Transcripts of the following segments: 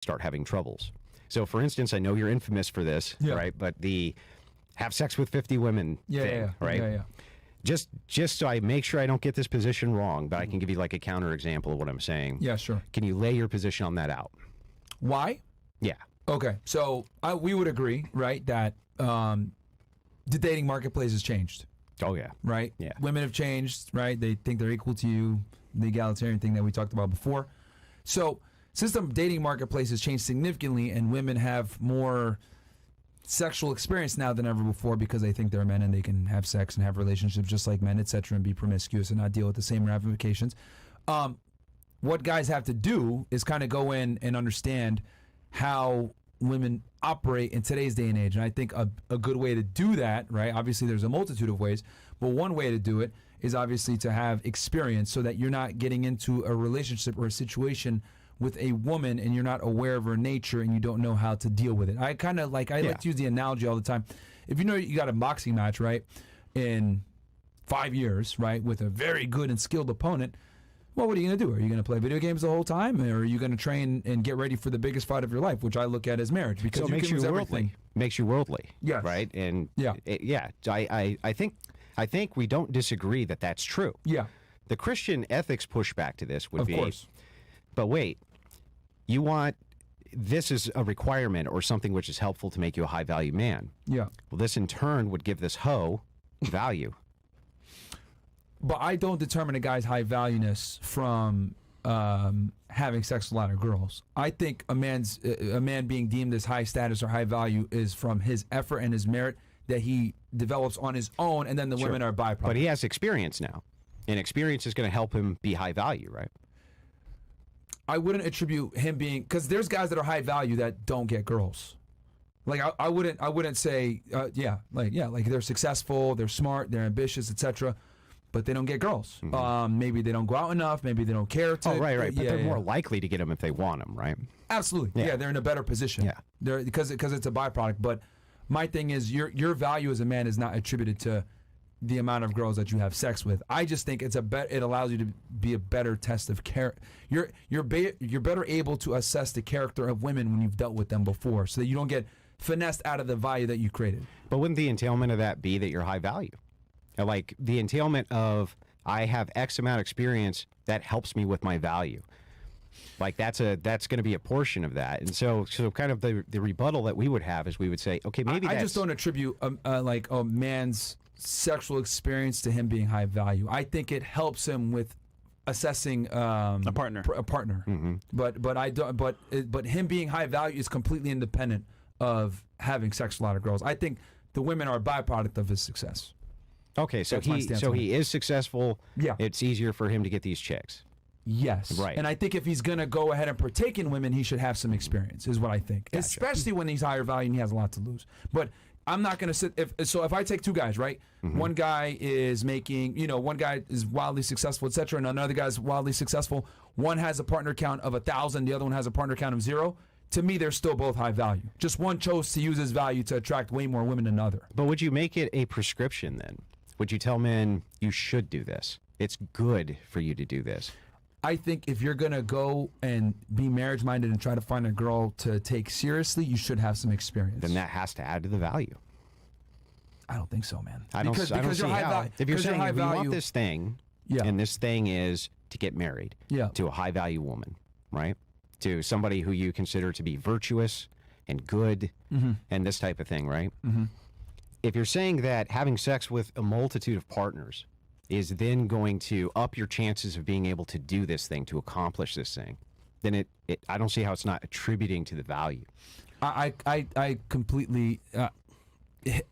start having troubles. So, for instance, I know you're infamous for this, right? But the have sex with 50 women thing, right? Yeah. Just so I make sure I don't get this position wrong, but I can give you like a counter example of what I'm saying. Yeah, sure. Can you lay your position on that out? Why? Yeah. Okay, so we would agree, right, that the dating marketplace has changed. Oh, yeah. Right? Yeah. Women have changed, right? They think they're equal to you, the egalitarian thing that we talked about before. So since the dating marketplace has changed significantly and women have more sexual experience now than ever before because they think they're men and they can have sex and have relationships just like men, etc., and be promiscuous and not deal with the same ramifications, what guys have to do is kind of go in and understand how women operate in today's day and age. And I think a good way to do that, right? Obviously, there's a multitude of ways, but one way to do it is obviously to have experience so that you're not getting into a relationship or a situation with a woman and you're not aware of her nature and you don't know how to deal with it. I kind of like to use the analogy all the time. If you know you got a boxing match, right, in 5 years, right, with a very good and skilled opponent, well, what are you going to do? Are you going to play video games the whole time, or are you going to train and get ready for the biggest fight of your life, which I look at as marriage? Because so it makes you worldly. Makes you worldly. Yes. Right? And yeah. I think we don't disagree that that's true. Yeah. The Christian ethics pushback to this would be, of course. But wait, you want this is a requirement or something which is helpful to make you a high value man. Yeah. Well, this in turn would give this hoe value. But I don't determine a guy's high valueness from having sex with a lot of girls. I think a man being deemed as high status or high value is from his effort and his merit that he develops on his own, and then the women are byproducts. But he has experience now, and experience is going to help him be high value, right? I wouldn't attribute him being, because there's guys that are high value that don't get girls. Like I wouldn't say like they're successful, they're smart, they're ambitious, etc. But they don't get girls. Mm-hmm. Maybe they don't go out enough. Maybe they don't care to. Oh, right. But they're more likely to get them if they want them, right? Absolutely. Yeah, they're in a better position. Yeah. They're because it's a byproduct. But my thing is, your value as a man is not attributed to the amount of girls that you have sex with. I just think it allows you to be a better test of character. You're better able to assess the character of women when you've dealt with them before, so that you don't get finessed out of the value that you created. But wouldn't the entailment of that be that you're high value? Like the entailment of I have X amount of experience that helps me with my value. Like that's going to be a portion of that. And so kind of the rebuttal that we would have is we would say, okay, maybe I just don't attribute like a man's sexual experience to him being high value. I think it helps him with assessing a partner. Mm-hmm. But I don't. But him being high value is completely independent of having sex with a lot of girls. I think the women are a byproduct of his success. Okay, so he is successful. Yeah, it's easier for him to get these chicks. Yes, right. And I think if he's gonna go ahead and partake in women, he should have some experience. Is what I think, gotcha. Especially when he's higher value and he has a lot to lose. But I'm not gonna sit. If I take two guys, right? Mm-hmm. One guy is making, one guy is wildly successful, etc., and another guy's wildly successful. One has a partner count of 1,000, the other one has a partner count of 0. To me, they're still both high value. Just one chose to use his value to attract way more women than the other. But would you make it a prescription then? Would you tell men you should do this? It's good for you to do this. I think if you're going to go and be marriage-minded and try to find a girl to take seriously, you should have some experience. Then that has to add to the value. I don't think so, man. I don't see how. If you're saying we want this thing, and this thing is to get married to a high-value woman, right? To somebody who you consider to be virtuous and good and this type of thing, right? Mm-hmm. If you're saying that having sex with a multitude of partners is then going to up your chances of being able to do this thing, to accomplish this thing, then I don't see how it's not attributing to the value. I completely,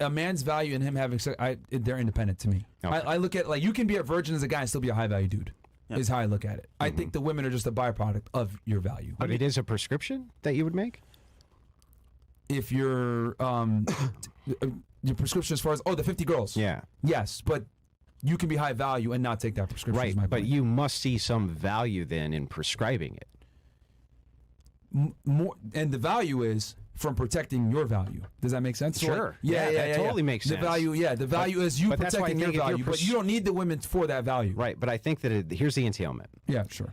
a man's value in him having sex, they're independent to me. Okay. I look at, like, you can be a virgin as a guy and still be a high value dude. Yep. Is how I look at it. I think the women are just a byproduct of your value. But it is a prescription that you would make? If you're, your prescription as far as, the 50 girls. Yeah. Yes, but you can be high value and not take that prescription. Right, but you must see some value then in prescribing it. More, and the value is from protecting your value. Does that make sense? Sure. So like, that totally makes sense. The value is you protecting your value, but you don't need the women for that value. Right, but I think that here's the entailment. Yeah, sure.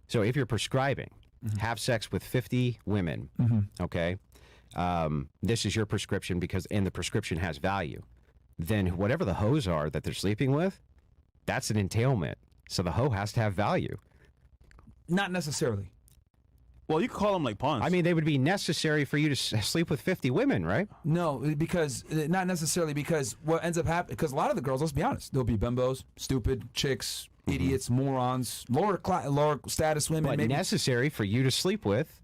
So if you're prescribing, have sex with 50 women, okay, this is your prescription and the prescription has value, then whatever the hoes are that they're sleeping with, that's an entailment. So the hoe has to have value. Not necessarily. Well, you could call them like pawns. I mean, they would be necessary for you to sleep with 50 women, right? No, because not necessarily, because what ends up happening, because a lot of the girls, let's be honest, they'll be bimbos, stupid chicks, idiots, morons, lower status women. But maybe necessary for you to sleep with,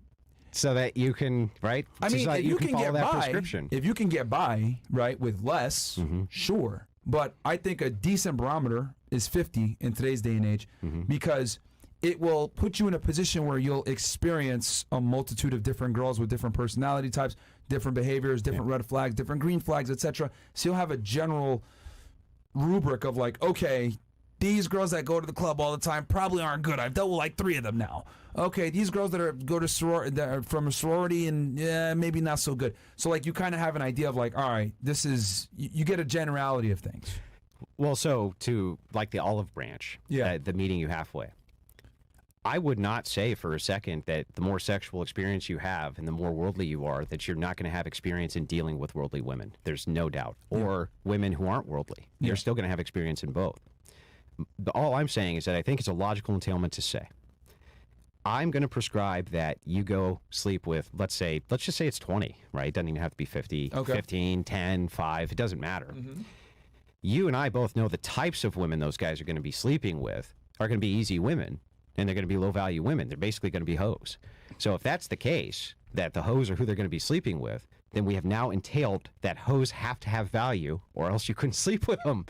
so that you can, right? I mean, if you can follow get that by, prescription. if you can get by, right, with less, sure. But I think a decent barometer is 50 in today's day and age, because it will put you in a position where you'll experience a multitude of different girls with different personality types, different behaviors, different red flags, different green flags, etc. So you'll have a general rubric of like, okay, these girls that go to the club all the time probably aren't good. I've dealt with like 3 of them now. Okay, these girls that go to that are from a sorority and maybe not so good. So like you kind of have an idea of like, all right, this is, you get a generality of things. Well, so to like the olive branch, the meeting you halfway. I would not say for a second that the more sexual experience you have and the more worldly you are, that you're not going to have experience in dealing with worldly women. There's no doubt. Or women who aren't worldly. You're still going to have experience in both. All I'm saying is that I think it's a logical entailment to say, I'm going to prescribe that you go sleep with, let's just say it's 20, right? It doesn't even have to be 50, 15, 10, 5. It doesn't matter. You and I both know the types of women those guys are going to be sleeping with are going to be easy women. And they're going to be low-value women. They're basically going to be hoes. So if that's the case, that the hoes are who they're going to be sleeping with, then we have now entailed that hoes have to have value, or else you couldn't sleep with them.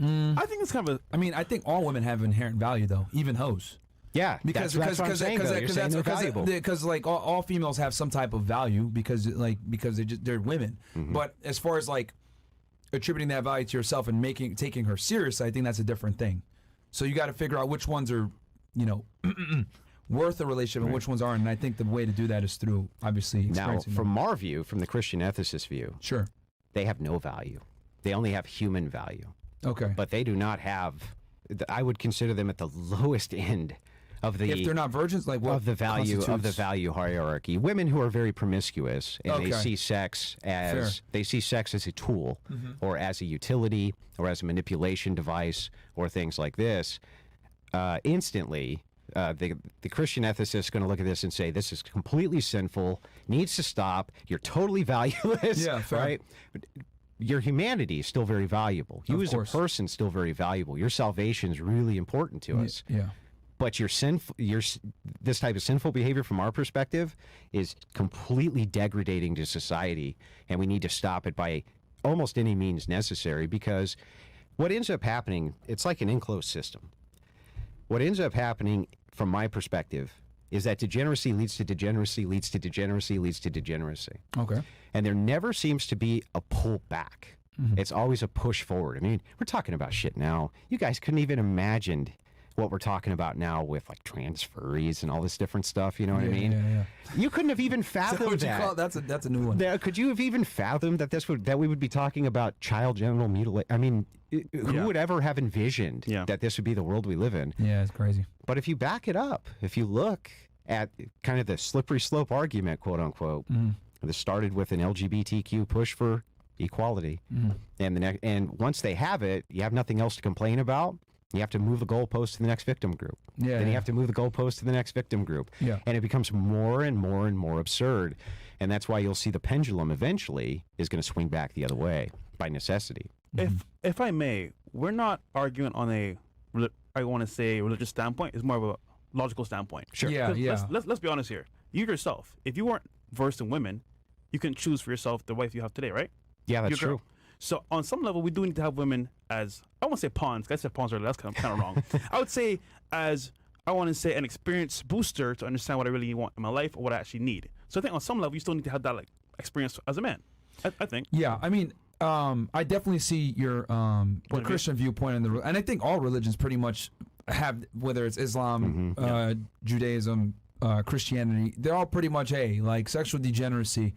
I think it's kind of a... I mean, I think all women have inherent value, though, even hoes. Yeah, that's what I'm saying, though. You're saying they're valuable. Because like all females have some type of value because they're women. But as far as like attributing that value to yourself and taking her serious, I think that's a different thing. So you got to figure out which ones are, worth a relationship and which ones aren't. And I think the way to do that is through, obviously, experiencing Now, from our view, from the Christian ethicist view, sure, they have no value. They only have human value. Okay. But they do not have, I would consider them at the lowest end of the... If they're not virgins, like what of the value hierarchy. Women who are very promiscuous and they see sex as a tool or as a utility or as a manipulation device or things like this. Instantly, the Christian ethicist is going to look at this and say, this is completely sinful, needs to stop, you're totally valueless, right? Your humanity is still very valuable. You as a person still very valuable. Your salvation is really important to us. Yeah. But this type of sinful behavior from our perspective is completely degrading to society, and we need to stop it by almost any means necessary, because what ends up happening, it's like an enclosed system. What ends up happening from my perspective is that degeneracy leads to degeneracy, leads to degeneracy, leads to degeneracy. Okay. And there never seems to be a pull back. It's always a push forward. I mean, we're talking about shit now. You guys couldn't even imagine what we're talking about now with like trans furries and all this different stuff. You know what I mean? Yeah. You couldn't have even fathomed that. That's a new one. Could you have even fathomed that we would be talking about child genital mutilation? I mean, who would ever have envisioned that this would be the world we live in? Yeah, it's crazy. But if you back it up, if you look at kind of the slippery slope argument, quote unquote, that started with an LGBTQ push for equality, and once they have it, you have nothing else to complain about. You have to move the goalpost to the next victim group. Then you have to move the goalpost to the next victim group. And it becomes more and more and more absurd. And that's why you'll see the pendulum eventually is going to swing back the other way by necessity. If I may, we're not arguing on I want to say religious standpoint. It's more of a logical standpoint. Sure. Let's be honest here. You yourself, if you weren't versed in women, you can choose for yourself the wife you have today, right? Yeah, that's true. So on some level, we do need to have women as, I won't say pawns, because I said pawns earlier, that's kind of wrong. I would say an experience booster to understand what I really want in my life or what I actually need. So I think on some level, you still need to have that like experience as a man, I think. Yeah, I mean, I definitely see your the Christian viewpoint, and I think all religions pretty much have, whether it's Islam, Judaism, Christianity, they're all pretty much, like sexual degeneracy.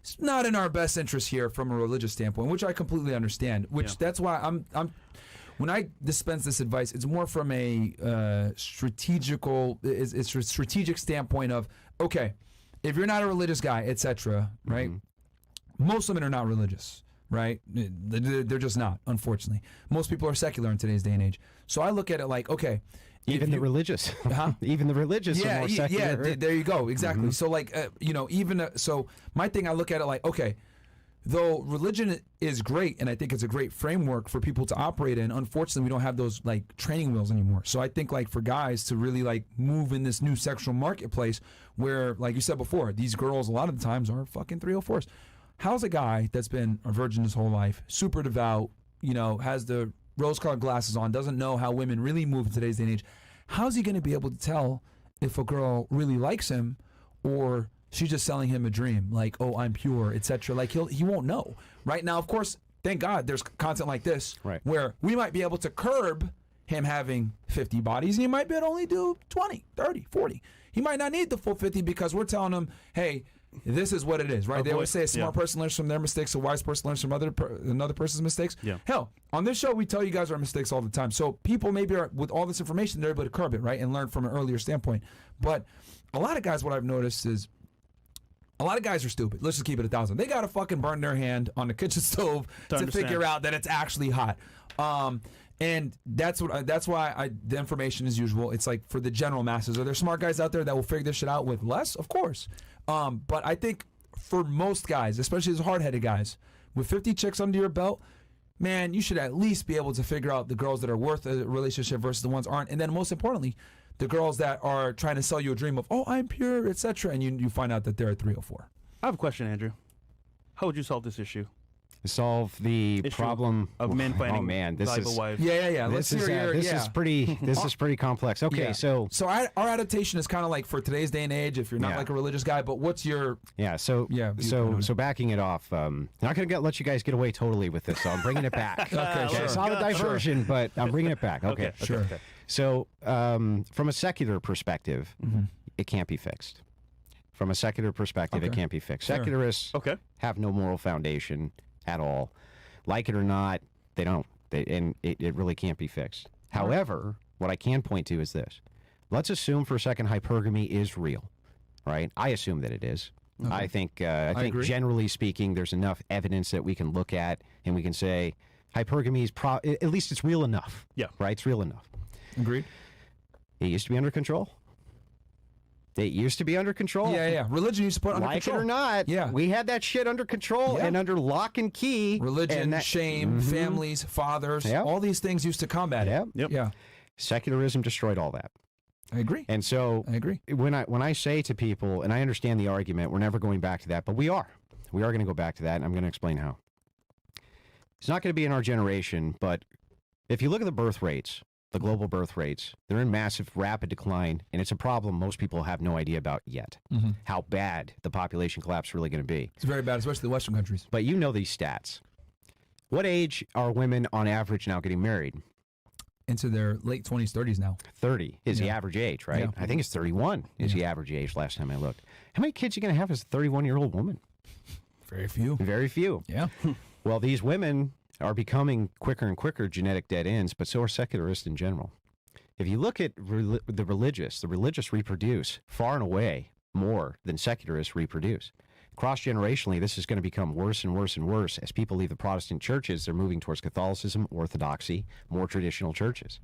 It's not in our best interest here from a religious standpoint, which I completely understand. That's why when I dispense this advice, it's more from a it's a strategic standpoint of, okay, if you're not a religious guy, etc., right? Most women are not religious, right? They're just not, unfortunately. Most people are secular in today's day and age. So I look at it like, okay, Even the religious. Huh? Even the religious are more secular. Yeah, there you go. Exactly. So like, so my thing, I look at it like, okay, though religion is great, and I think it's a great framework for people to operate in, unfortunately, we don't have those like training wheels anymore. So I think like for guys to really like move in this new sexual marketplace where, like you said before, these girls a lot of the times are fucking 304s. How's a guy that's been a virgin his whole life, super devout, has the rose-colored glasses on, doesn't know how women really move in today's day and age, how's he going to be able to tell if a girl really likes him or she's just selling him a dream, like, oh, I'm pure, etc.? Like he won't know. Right now, of course, thank God there's content like this where we might be able to curb him having 50 bodies, and he might be able to only do 20, 30, 40. He might not need the full 50 because we're telling him, hey, this is what it is, right? They always say a smart person learns from their mistakes, a wise person learns from another person's mistakes. Yeah. Hell, on this show, we tell you guys our mistakes all the time. So people maybe are, with all this information, they're able to curb it, right? And learn from an earlier standpoint. But a lot of guys, what I've noticed is, a lot of guys are stupid. Let's just keep it 1,000. They got to fucking burn their hand on the kitchen stove to figure out that it's actually hot. And that's why the information is usual. It's like for the general masses. Are there smart guys out there that will figure this shit out with less? Of course. But I think for most guys, especially as hard-headed guys, with 50 chicks under your belt, man, you should at least be able to figure out the girls that are worth a relationship versus the ones aren't. And then most importantly, the girls that are trying to sell you a dream of, oh, I'm pure, etc., and you find out that they're a 304. I have a question, Andrew. How would you solve this issue? Solve the problem of men finding oh man, this is wives. Yeah. This is pretty complex. Okay, so our adaptation is kind of like for today's day and age. If you're not like a religious guy, but what's your so backing it off. Not gonna let you guys get away totally with this. So I'm bringing it back. Okay, sure. It's not a diversion, but I'm bringing it back. Okay, sure. Okay. So from a secular perspective, it can't be fixed. From a secular perspective, it can't be fixed. Sure. Secularists have no moral foundation at all. Like it or not, they don't. And it really can't be fixed. However, what I can point to is this. Let's assume for a second hypergamy is real, right? I assume that it is. Okay. I think generally speaking, there's enough evidence that we can look at and we can say hypergamy is at least it's real enough. Yeah. Right? It's real enough. Agreed. It used to be under control. It used to be under control. Yeah. Religion used to put under control. Like it or not, we had that shit under control and under lock and key. Religion, shame, families, fathers, all these things used to combat it. Yeah. Secularism destroyed all that. I agree. And so I agree. When I say to people, and I understand the argument, we're never going back to that, but we are. We are going to go back to that, and I'm going to explain how. It's not going to be in our generation, but if you look at the birth rates, the global birth rates, they're in massive, rapid decline, and it's a problem most people have no idea about yet, how bad the population collapse is really going to be. It's very bad, especially the Western countries. But you know these stats. What age are women on average now getting married? Into their late 20s, 30s now. 30 is the average age, right? Yeah. I think it's 31 is the average age last time I looked. How many kids are you going to have as a 31-year-old woman? Very few. Very few. Yeah. Well, these women are becoming quicker and quicker genetic dead ends, but so are secularists in general. If you look at the religious reproduce far and away more than secularists reproduce. Cross-generationally, this is going to become worse and worse and worse. As people leave the Protestant churches, they're moving towards Catholicism, Orthodoxy, more traditional churches.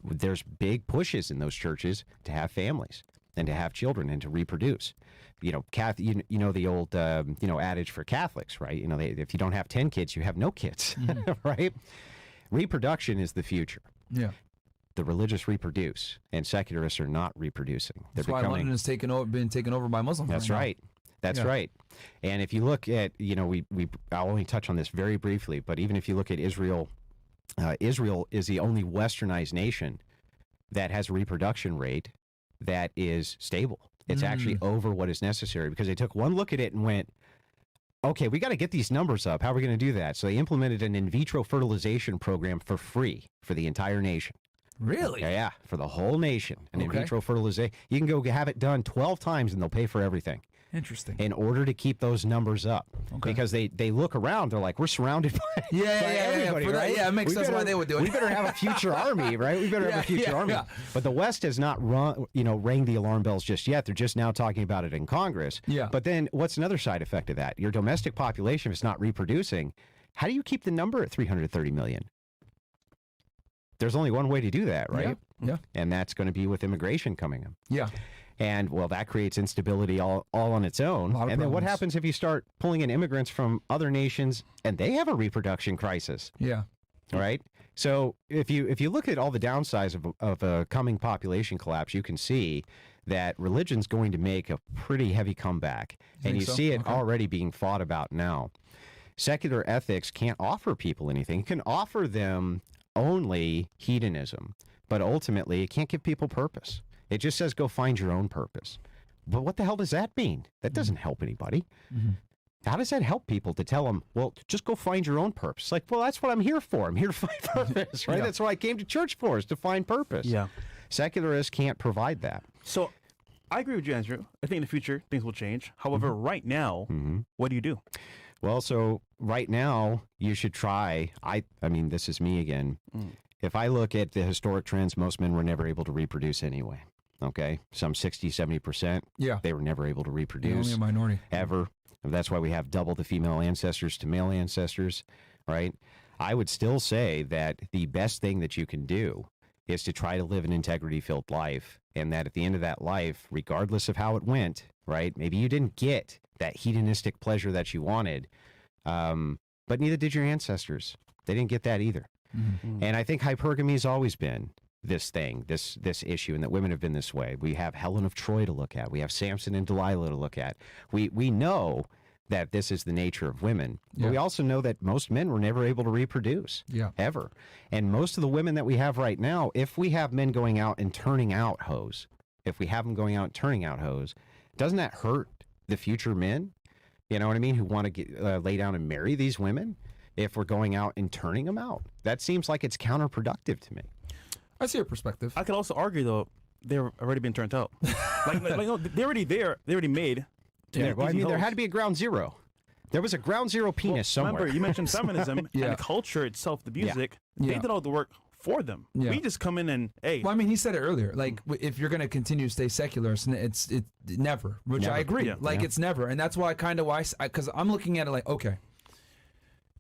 There's big pushes in those churches to have families and to have children and to reproduce. You know, the old, adage for Catholics, right? You know, if you don't have 10 kids, you have no kids, right? Reproduction is the future. Yeah. The religious reproduce, and secularists are not reproducing. That's why London has been taken over by Muslims. That's right. That's right. And if you look at, I'll only touch on this very briefly, but even if you look at Israel, Israel is the only westernized nation that has a reproduction rate that is stable. It's actually over what is necessary because they took one look at it and went, okay, we got to get these numbers up. How are we going to do that? So they implemented an in vitro fertilization program for free for the entire nation. Really? Yeah, for the whole nation. An in vitro fertilization. You can go have it done 12 times and they'll pay for everything. Interesting. in order to keep those numbers up. Okay. Because they look around, they're like, we're surrounded by, Yeah, everybody, right? Yeah, it makes sense why they would do it. We better have a future army, right? We better have a future army. Yeah. But the West has not rang the alarm bells just yet. They're just now talking about it in Congress. Yeah. But then what's another side effect of that? Your domestic population, if it's not reproducing, how do you keep the number at 330 million? There's only one way to do that, right? Yeah. And that's going to be with immigration coming in. Yeah. And, well, that creates instability all on its own. A lot of And then what problems. happens if you start pulling in immigrants from other nations and they have a reproduction crisis, Yeah. right? So if you look at all the downsides of a coming population collapse, you can see that religion's going to make a pretty heavy comeback. And think you so? see it Okay. already being fought about now. Secular ethics can't offer people anything. It can offer them only hedonism, but ultimately it can't give people purpose. It just says go find your own purpose. But what the hell does that mean? That doesn't help anybody. How does that help people to tell them, well, just go find your own purpose? Like, well, that's what I'm here for. I'm here to find purpose, right? Yeah. That's what I came to church for, is to find purpose. Yeah. Secularists can't provide that. So I agree with you, Andrew. I think in the future things will change. However, right now, what do you do? Well, so right now you should try. I mean, this is me again. If I look at the historic trends, most men were never able to reproduce anyway. Okay, some 60, 70%. Yeah. They were never able to Only reproduce a minority. ever. That's why we have double the female ancestors to male ancestors, right? I would still say that the best thing that you can do is to try to live an integrity-filled life, and that at the end of that life, regardless of how it went, right? Maybe you didn't get that hedonistic pleasure that you wanted, but neither did your ancestors. They didn't get that either. And I think hypergamy has always been this thing, this issue, and that women have been this way. We have Helen of Troy to look at. We have Samson and Delilah to look at. We know that this is the nature of women. But we also know that most men were never able to reproduce, ever. And most of the women that we have right now, if we have men going out and turning out hoes, if we have them going out and turning out hoes, doesn't that hurt the future men? You know what I mean? Who want to get lay down and marry these women? If we're going out and turning them out, that seems like it's counterproductive to me. I see your perspective. I could also argue though they've already been turned out. like no, they're already there. They already made. Yeah, well, I mean, there had to be a ground zero. There was a ground zero penis somewhere. Remember, you mentioned feminism and the culture itself, the music. They did all the work for them. Yeah. We just come in and hey. Well, I mean, he said it earlier. Like, if you're going to continue to stay secular, it's never. Which Never. I agree. Yeah. Like, it's never, and that's why because I'm looking at it like, okay,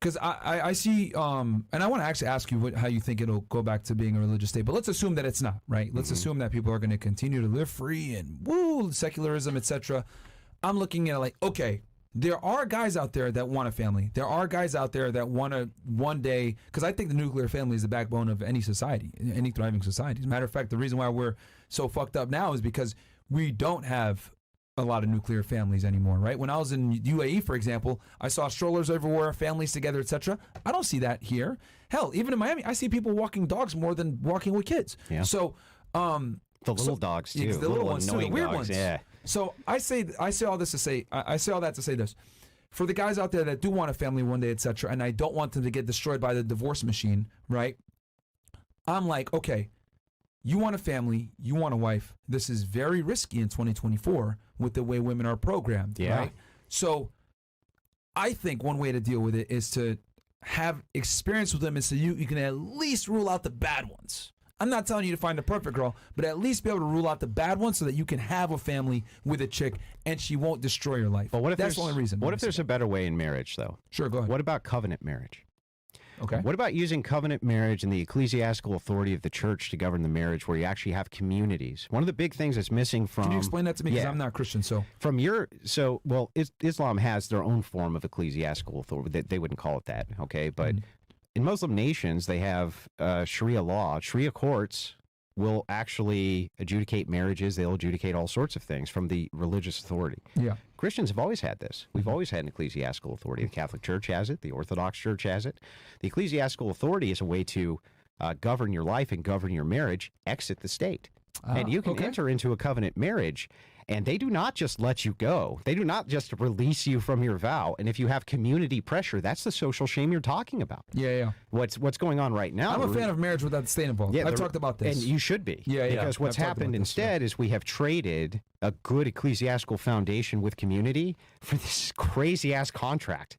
because I see, and I want to actually ask you how you think it'll go back to being a religious state. But let's assume that it's not, right? Let's assume that people are going to continue to live free and secularism, etc. I'm looking at it like, okay, there are guys out there that want a family. There are guys out there that want to one day, because I think the nuclear family is the backbone of any society, any thriving society. As a matter of fact, the reason why we're so fucked up now is because we don't have a lot of nuclear families anymore, right? When I was in UAE, for example, I saw strollers everywhere, families together, etc. I don't see that here. Hell, even in Miami, I see people walking dogs more than walking with kids. Yeah. So, the little dogs too, the little ones too, the annoying weird dogs. ones. Yeah. So I say all this to say, I say all that to say this. For the guys out there that do want a family one day, etc., and I don't want them to get destroyed by the divorce machine, right? I'm like, okay, you want a family, you want a wife. This is very risky in 2024 with the way women are programmed, right? So I think one way to deal with it is to have experience with them, and so you can at least rule out the bad ones. I'm not telling you to find the perfect girl, but at least be able to rule out the bad ones so that you can have a family with a chick and she won't destroy your life. But what if that's the there's- only reason? What if there's a better way in marriage, though? Sure, go ahead. What about covenant marriage? Okay. What about using covenant marriage and the ecclesiastical authority of the church to govern the marriage, where you actually have communities? One of the big things that's missing from Can you explain that to me? Because yeah. I'm not Christian, so. Islam has their own form of ecclesiastical authority. They wouldn't call it that, okay? But in Muslim nations, they have Sharia law. Sharia courts will actually adjudicate marriages. They'll adjudicate all sorts of things from the religious authority. Yeah. Christians have always had this. We've always had an ecclesiastical authority. The Catholic Church has it. The Orthodox Church has it. The ecclesiastical authority is a way to govern your life and govern your marriage, exit the state. And you can enter into a covenant marriage And they do not just let you go. They do not just release you from your vow. And if you have community pressure, that's the social shame you're talking about. Yeah. What's going on right now? I'm a fan of marriage without the state involved. I've talked about this. And you should be. Yeah. Because what's happened instead is we have traded a good ecclesiastical foundation with community for this crazy-ass contract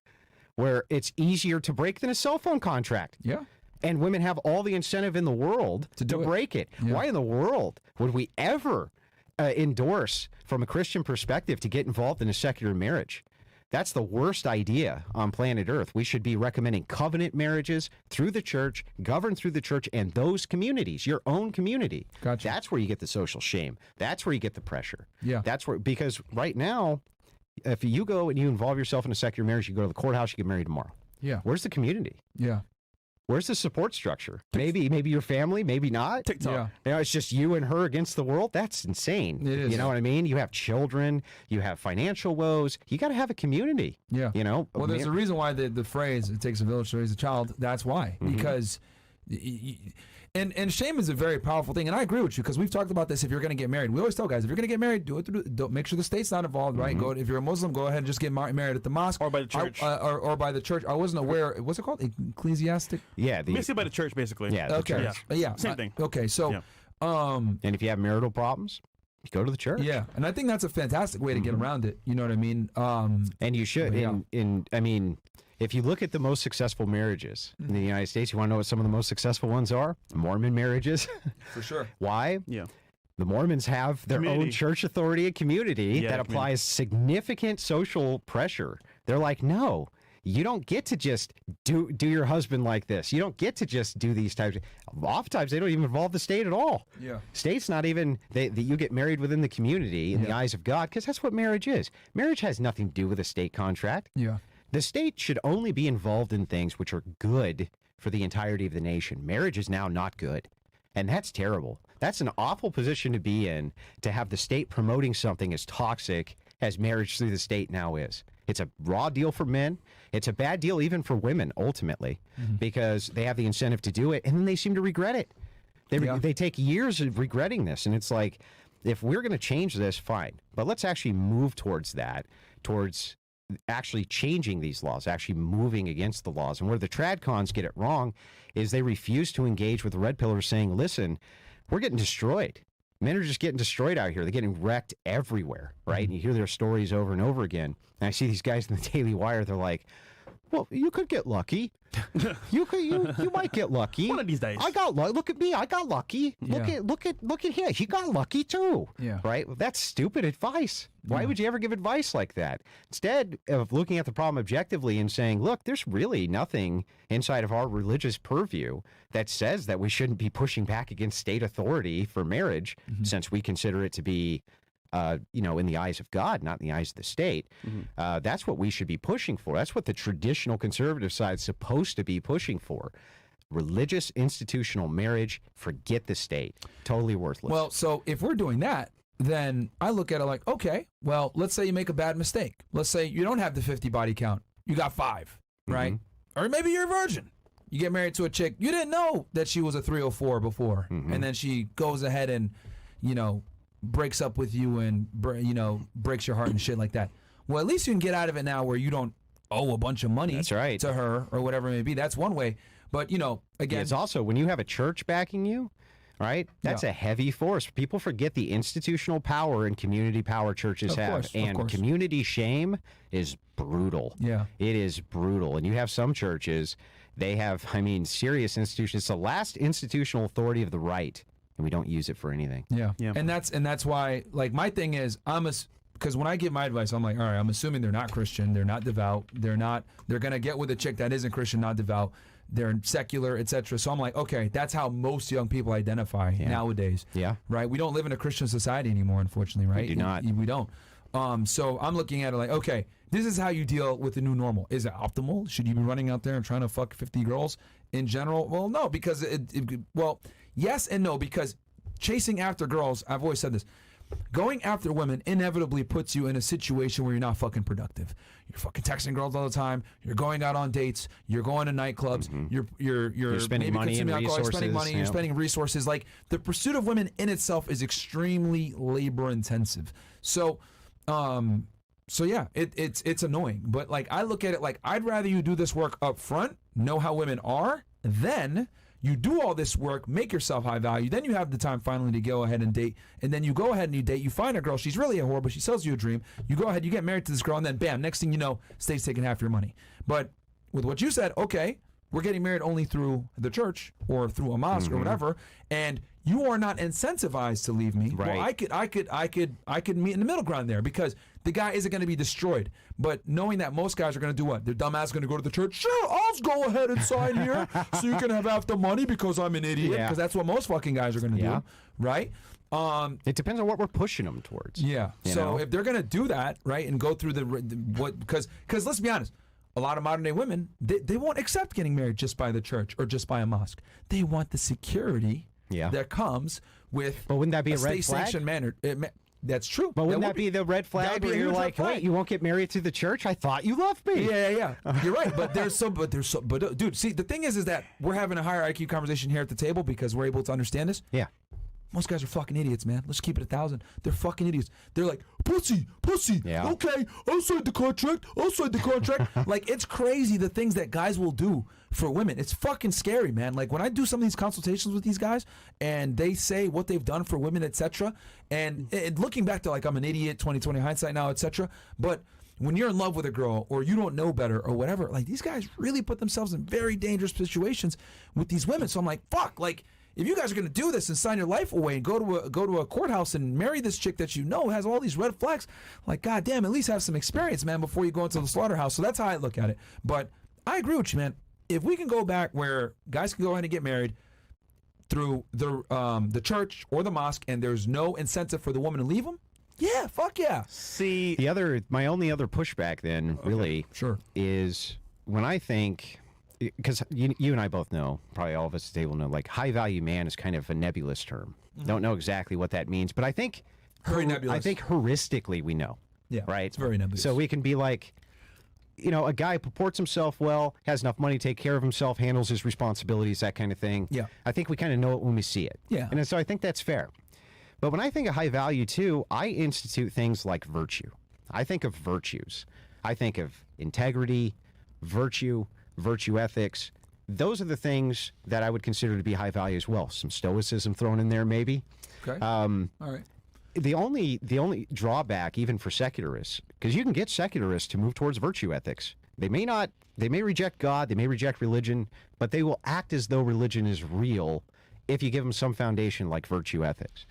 where it's easier to break than a cell phone contract. Yeah. And women have all the incentive in the world to break it. Yeah. Why in the world would we ever endorse, from a Christian perspective, to get involved in a secular marriage? That's the worst idea on planet Earth. We should be recommending covenant marriages through the church, governed through the church and those communities, your own community. Gotcha. That's where you get the social shame. That's where you get the pressure. Yeah. That's where, because right now, if you go and you involve yourself in a secular marriage, you go to the courthouse, you get married tomorrow. Yeah. Where's the community? Yeah. Where's the support structure? Maybe your family, maybe not. TikTok. Yeah. You know, it's just you and her against the world. That's insane. It is. You know what I mean? You have children, you have financial woes. You got to have a community. Yeah. You know? Well, there's a reason why the phrase "it takes a village to raise a child." That's why, because, and shame is a very powerful thing. And I agree with you, because we've talked about this. If you're going to get married, we always tell guys, if you're going to get married, do it. Don't make sure the state's not involved, right? Go if you're a Muslim, go ahead and just get married at the mosque Or by the church. or by the church. I wasn't aware. What's it called? Ecclesiastic. Yeah. Basically by the church, basically. Yeah. The Okay. church. Yeah. Same thing. Okay. So. Yeah. And if you have marital problems, you go to the church. Yeah, and I think that's a fantastic way to get around it. You know what I mean? And you should. Yeah. I mean, if you look at the most successful marriages in the United States, you want to know what some of the most successful ones are? Mormon marriages. For sure. Why? Yeah. The Mormons have their Community. own church authority and community Yeah, that community. applies significant social pressure. They're like, no, you don't get to just do your husband like this. You don't get to just do these types. Oftentimes, they don't even involve the state at all. Yeah. State's not even, you get married within the community in the eyes of God, because that's what marriage is. Marriage has nothing to do with a state contract. Yeah. The state should only be involved in things which are good for the entirety of the nation. Marriage is now not good, and that's terrible. That's an awful position to be in, to have the state promoting something as toxic as marriage through the state now is. It's a raw deal for men. It's a bad deal even for women, ultimately, because they have the incentive to do it, and then they seem to regret it. They take years of regretting this, and it's like, if we're going to change this, fine. But let's actually move towards that, towards actually changing these laws, actually moving against the laws. And where the tradcons get it wrong is they refuse to engage with the red pillars, saying, listen, we're getting destroyed. Men are just getting destroyed out here. They're getting wrecked everywhere, right? And you hear their stories over and over again. And I see these guys in the Daily Wire, they're like, well, you could get lucky. You might get lucky. One of these days. I got lucky. Look at me. I got lucky. Yeah. Look at him. He got lucky too. Yeah. Right? Well, that's stupid advice. Why would you ever give advice like that? Instead of looking at the problem objectively and saying, look, there's really nothing inside of our religious purview that says that we shouldn't be pushing back against state authority for marriage, since we consider it to be in the eyes of God, not in the eyes of the state. That's what we should be pushing for. That's what the traditional conservative side is supposed to be pushing for. Religious institutional marriage, forget the state. Totally worthless. Well, so if we're doing that, then I look at it like, okay, well, let's say you make a bad mistake. Let's say you don't have the 50 body count. You got 5, right? Or maybe you're a virgin. You get married to a chick. You didn't know that she was a 304 before. And then she goes ahead and, breaks up with you and, breaks your heart and shit like that. Well, at least you can get out of it now where you don't owe a bunch of money That's right. to her or whatever it may be. That's one way. But, again. It's also when you have a church backing you, right? That's a heavy force. People forget the institutional power and community power churches Of have. course, of And course. community shame is brutal. Yeah. It is brutal. And you have some churches, they have, serious institutions. It's the last institutional authority of the right, and we don't use it for anything. Yeah. Yeah. And that's why, like, my thing is, because when I give my advice, I'm like, all right, I'm assuming they're not Christian, they're not devout, they're gonna get with a chick that isn't Christian, not devout, they're secular, etc. So I'm like, okay, that's how most young people identify nowadays. Yeah. Right? We don't live in a Christian society anymore, unfortunately, right? We do not. We don't. So I'm looking at it like, okay, this is how you deal with the new normal. Is it optimal? Should you be running out there and trying to fuck 50 girls in general? Well, no, because well, yes and no, because chasing after girls, I've always said this, going after women inevitably puts you in a situation where you're not fucking productive. You're fucking texting girls all the time. You're going out on dates. You're going to nightclubs. You're spending maybe money and consuming alcohol. You're spending resources, money. You're yeah. spending resources. Like, the pursuit of women in itself is extremely labor intensive. So, yeah, it's annoying. But like, I look at it like, I'd rather you do this work up front, know how women are, then you do all this work, make yourself high value, then you have the time finally to go ahead and date, and then you go ahead and you date, you find a girl, she's really a whore, but she sells you a dream, you go ahead, you get married to this girl, and then bam, next thing you know, state's taking half your money. But with what you said, okay, we're getting married only through the church or through a mosque or whatever, and you are not incentivized to leave me. Right. Well, I could meet in the middle ground there, because the guy isn't going to be destroyed. But knowing that most guys are going to do what? Their dumb ass going to go to the church. Sure, I'll go ahead and sign here so you can have half the money because I'm an idiot. Yeah. Because that's what most fucking guys are going to Yeah. do, right? It depends on what we're pushing them towards. Yeah. You So know? if they're going to do that, right, and go through because let's be honest, a lot of modern day women, they won't accept getting married just by the church or just by a mosque. They want the security that comes with But wouldn't that be a red flag? state-sanctioned manner. That's true. But wouldn't would that be the red that flag would be where a you're huge red like, flag. wait, you won't get married to the church? I thought you loved me. Yeah. You're right, but dude, see, the thing is that we're having a higher IQ conversation here at the table because we're able to understand this. Yeah. Most guys are fucking idiots, man. Let's keep it 1,000. They're fucking idiots. They're like, pussy. Yeah. Okay, I'll sign the contract. Like, it's crazy the things that guys will do for women. It's fucking scary, man. Like, when I do some of these consultations with these guys and they say what they've done for women, etc., and looking back to, like, I'm an idiot, 2020 hindsight now, etc., but when you're in love with a girl or you don't know better or whatever, like, these guys really put themselves in very dangerous situations with these women. So I'm like, fuck, like, if you guys are going to do this and sign your life away and go to a courthouse and marry this chick that you know has all these red flags, like, goddamn, at least have some experience, man, before you go into the slaughterhouse. So that's how I look at it. But I agree with you, man. If we can go back where guys can go ahead and get married through the church or the mosque and there's no incentive for the woman to leave them, yeah, fuck yeah. See, My only other pushback then really Sure. is when I think, because you and I both know, probably all of us at the table know, like, high value man is kind of a nebulous term. Don't know exactly what that means, but I think Very nebulous. I think heuristically we know. Yeah, right. it's very nebulous. So we can be like, you know, a guy purports himself well, has enough money to take care of himself, handles his responsibilities, that kind of thing. Yeah. I think we kind of know it when we see it. Yeah. And so I think that's fair. But when I think of high value too, I institute things like virtue. I think of virtues. I think of integrity, virtue ethics. Those are the things that I would consider to be high value as well. Some stoicism thrown in there, maybe. Okay. All right. The only drawback, even for secularists, because you can get secularists to move towards virtue ethics. They may reject God, they may reject religion, but they will act as though religion is real if you give them some foundation like virtue ethics.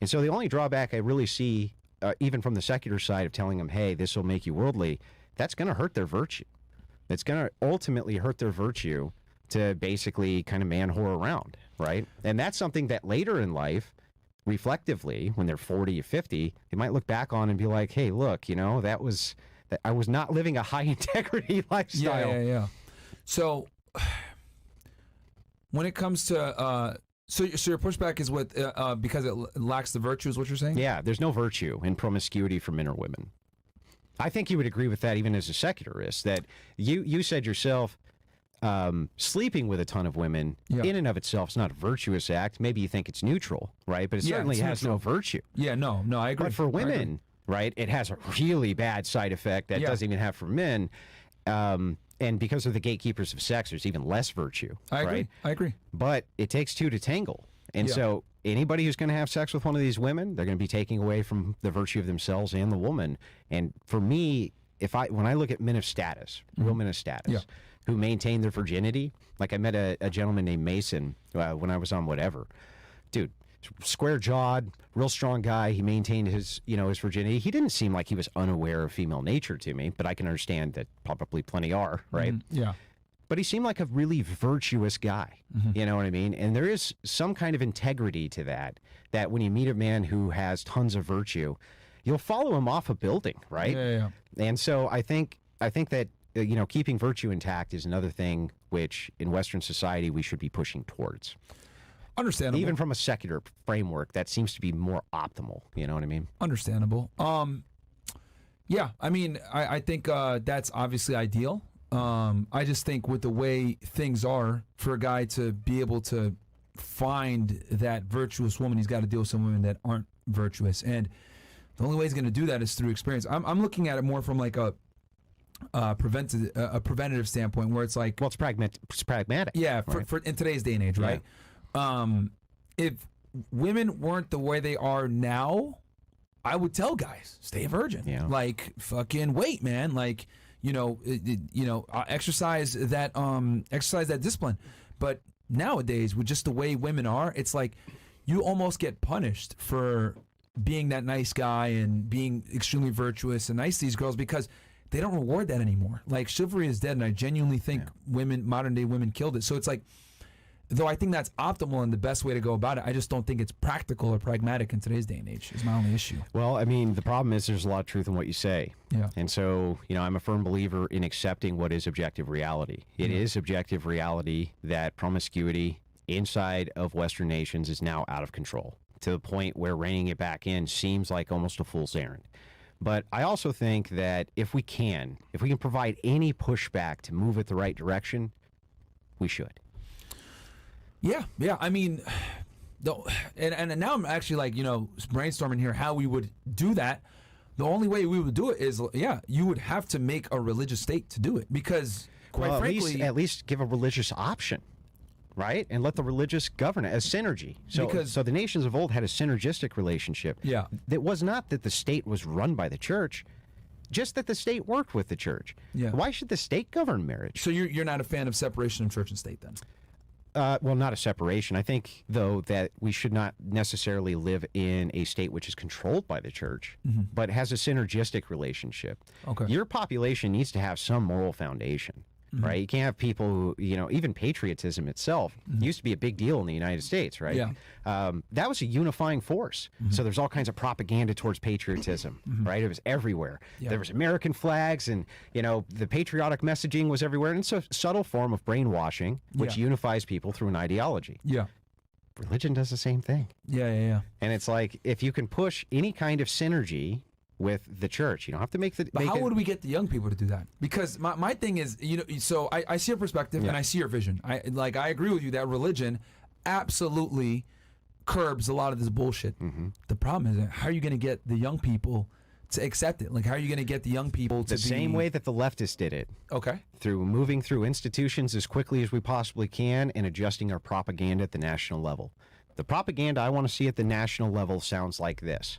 And so the only drawback I really see, even from the secular side of telling them, hey, this will make you worldly, that's going to hurt their virtue. It's going to ultimately hurt their virtue to basically kind of man whore around, right? And that's something that later in life, reflectively, when they're 40 or 50, they might look back on and be like, hey, look, you know, I was not living a high integrity lifestyle. Yeah. So when it comes to so your pushback is with because it lacks the virtue, is what you're saying? Yeah, there's no virtue in promiscuity for men or women. I think you would agree with that even as a secularist, that you said yourself, sleeping with a ton of women in and of itself is not a virtuous act. Maybe you think it's neutral, right? But it certainly has no virtue. Yeah, no, I agree. But for women, right, it has a really bad side effect that doesn't even have for men. And because of the gatekeepers of sex, there's even less virtue. I agree. But it takes two to tangle. And so anybody who's going to have sex with one of these women, they're going to be taking away from the virtue of themselves and the woman. And for me, when I look at men of status, real men of status, who maintain their virginity, like I met a gentleman named Mason when I was on whatever. Dude, square jawed, real strong guy. He maintained his virginity. He didn't seem like he was unaware of female nature to me, but I can understand that probably plenty are, right? Yeah. But he seemed like a really virtuous guy. You know what I mean? And there is some kind of integrity to that when you meet a man who has tons of virtue, you'll follow him off a building, right? Yeah. And so I think that keeping virtue intact is another thing which in Western society we should be pushing towards. Understandable. Even from a secular framework, that seems to be more optimal. You know what I mean? Understandable. Yeah, I mean, I think that's obviously ideal. I just think with the way things are, for a guy to be able to find that virtuous woman, he's got to deal with some women that aren't virtuous. And the only way he's going to do that is through experience. I'm looking at it more from like a preventative standpoint, where it's like, Well, it's pragmatic. yeah, right? for in today's day and age, right? If women weren't the way they are now, I would tell guys, stay a virgin. Yeah. Like, fucking wait, man. Like, exercise that discipline. But nowadays, with just the way women are, it's like you almost get punished for being that nice guy and being extremely virtuous and nice to these girls, because they don't reward that anymore. Like, chivalry is dead, and I genuinely think modern day women killed it. So it's like, though I think that's optimal and the best way to go about it, I just don't think it's practical or pragmatic in today's day and age, is my only issue. Well, I mean, the problem is there's a lot of truth in what you say. Yeah. And so, I'm a firm believer in accepting what is objective reality. It is objective reality that promiscuity inside of Western nations is now out of control, to the point where reining it back in seems like almost a fool's errand. But I also think that if we can provide any pushback to move it the right direction, we should. Yeah. I mean, and now I'm actually like, brainstorming here how we would do that. The only way we would do it is, you would have to make a religious state to do it, because quite frankly, at least give a religious option, right? And let the religious govern it as synergy. So the nations of old had a synergistic relationship. Yeah. It was not that the state was run by the church, just that the state worked with the church. Yeah. Why should the state govern marriage? So you're not a fan of separation of church and state then? Well, not a separation. I think, though, that we should not necessarily live in a state which is controlled by the church, but has a synergistic relationship. Okay. Your population needs to have some moral foundation, right? You can't have people who, even patriotism itself used to be a big deal in the United States, right? Yeah. That was a unifying force. So there's all kinds of propaganda towards patriotism, right? It was everywhere. Yeah. There was American flags, and, the patriotic messaging was everywhere. And it's a subtle form of brainwashing, which unifies people through an ideology. Yeah. Religion does the same thing. Yeah. And it's like, if you can push any kind of synergy with the church, you don't have to make the. But how would we get the young people to do that? Because my thing is, so I see your perspective and I see your vision. I agree with you that religion absolutely curbs a lot of this bullshit. The problem is, how are you going to get the young people to accept it? Like, how are you going to get the young people to the same way that the leftists did it? Okay. Through moving through institutions as quickly as we possibly can and adjusting our propaganda at the national level. The propaganda I want to see at the national level sounds like this.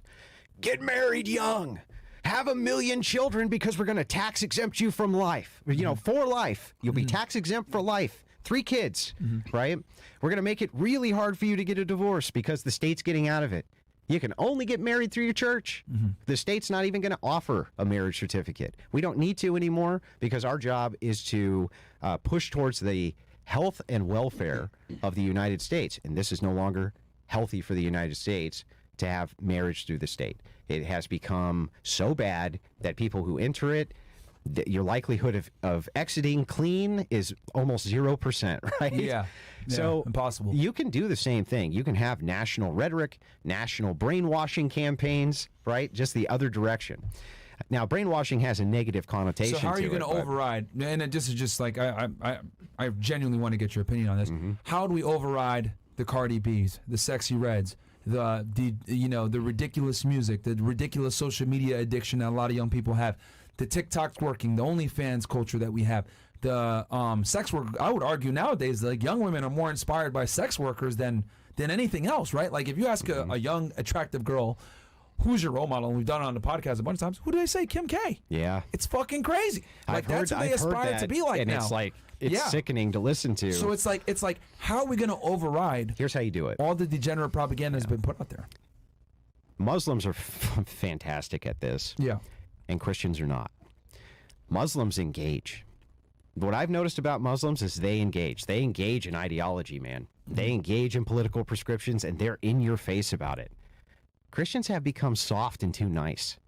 Get married young. Have 1 million children, because we're going to tax exempt you from life. For life. You'll be tax exempt for life. 3 kids, right? We're going to make it really hard for you to get a divorce because the state's getting out of it. You can only get married through your church. The state's not even going to offer a marriage certificate. We don't need to anymore, because our job is to push towards the health and welfare of the United States. And this is no longer healthy for the United States to have marriage through the state. It has become so bad that people who enter it, your likelihood of exiting clean is almost 0%, right? Yeah. So impossible. You can do the same thing. You can have national rhetoric, national brainwashing campaigns, right? Just the other direction. Now, brainwashing has a negative connotation. So how are you going to override? And this is just like, I genuinely want to get your opinion on this. How do we override the Cardi B's, the Sexy Reds, the ridiculous music, the ridiculous social media addiction that a lot of young people have, the TikTok twerking, the OnlyFans culture that we have, the sex work? I would argue nowadays, like, young women are more inspired by sex workers than anything else, right? Like, if you ask a young, attractive girl, who's your role model? And we've done it on the podcast a bunch of times. Who do they say? Kim K. Yeah. It's fucking crazy. Like, that's what they aspire to be like and now. It's like, it's sickening to listen to. So it's like, how are we going to override? Here's how you do it. All the degenerate propaganda has been put out there. Muslims are fantastic at this. Yeah. And Christians are not. Muslims engage. What I've noticed about Muslims is they engage. They engage in ideology, man. They engage in political prescriptions, and they're in your face about it. Christians have become soft and too nice.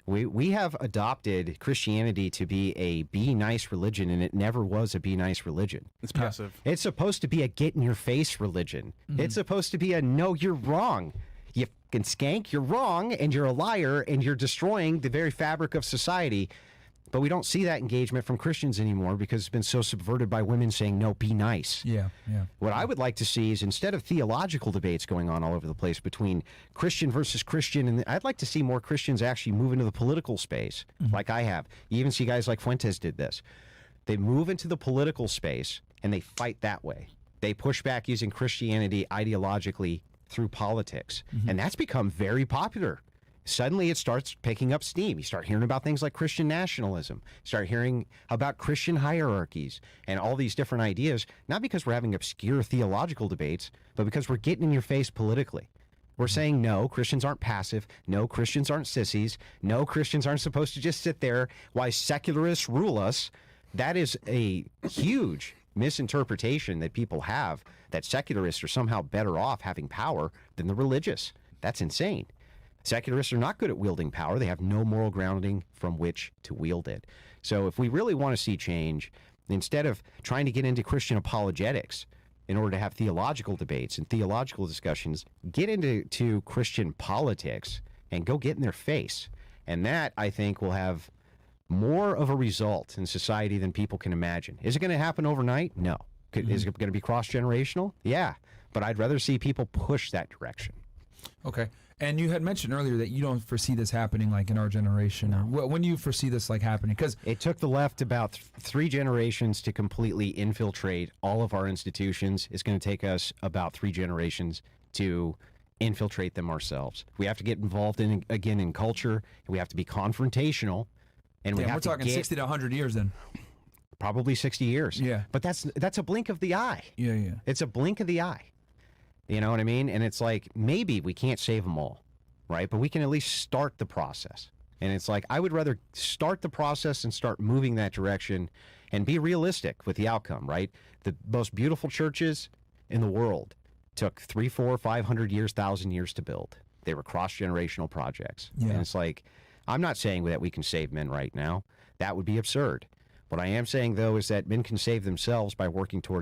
We have adopted Christianity to be a be nice religion, and it never was a be nice religion. It's passive. It's supposed to be a get in your face religion. It's supposed to be a no, you're wrong. You fucking skank, you're wrong, and you're a liar, and you're destroying the very fabric of society. But we don't see that engagement from Christians anymore because it's been so subverted by women saying, no, be nice. Yeah. What I would like to see is, instead of theological debates going on all over the place between Christian versus Christian, and I'd like to see more Christians actually move into the political space like I have. You even see guys like Fuentes did this. They move into the political space and they fight that way. They push back using Christianity ideologically through politics. And that's become very popular. Suddenly it starts picking up steam. You start hearing about things like Christian nationalism. You start hearing about Christian hierarchies and all these different ideas, not because we're having obscure theological debates, but because we're getting in your face politically. We're saying, no, Christians aren't passive. No, Christians aren't sissies. No, Christians aren't supposed to just sit there while secularists rule us. That is a huge misinterpretation that people have, that secularists are somehow better off having power than the religious. That's insane. Secularists are not good at wielding power. They have no moral grounding from which to wield it. So if we really want to see change, instead of trying to get into Christian apologetics in order to have theological debates and theological discussions, get into Christian politics and go get in their face. And that, I think, will have more of a result in society than people can imagine. Is it going to happen overnight? No. Is it going to be cross-generational? Yeah. But I'd rather see people push that direction. Okay. And you had mentioned earlier that you don't foresee this happening like in our generation. Or when do you foresee this like happening? Because it took the left about 3 generations to completely infiltrate all of our institutions. It's going to take us about 3 generations to infiltrate them ourselves. We have to get involved in culture. We have to be confrontational. And we have we're talking 60 to 100 years then. Probably 60 years. Yeah. But that's a blink of the eye. Yeah. It's a blink of the eye. You know what I mean? And it's like, maybe we can't save them all, right? But we can at least start the process. And it's like, I would rather start the process and start moving that direction and be realistic with the outcome, right? The most beautiful churches in the world took 300, 400, 500 years, 1,000 years to build. They were cross-generational projects. Yeah. And it's like, I'm not saying that we can save men right now. That would be absurd. What I am saying, though, is that men can save themselves by working towards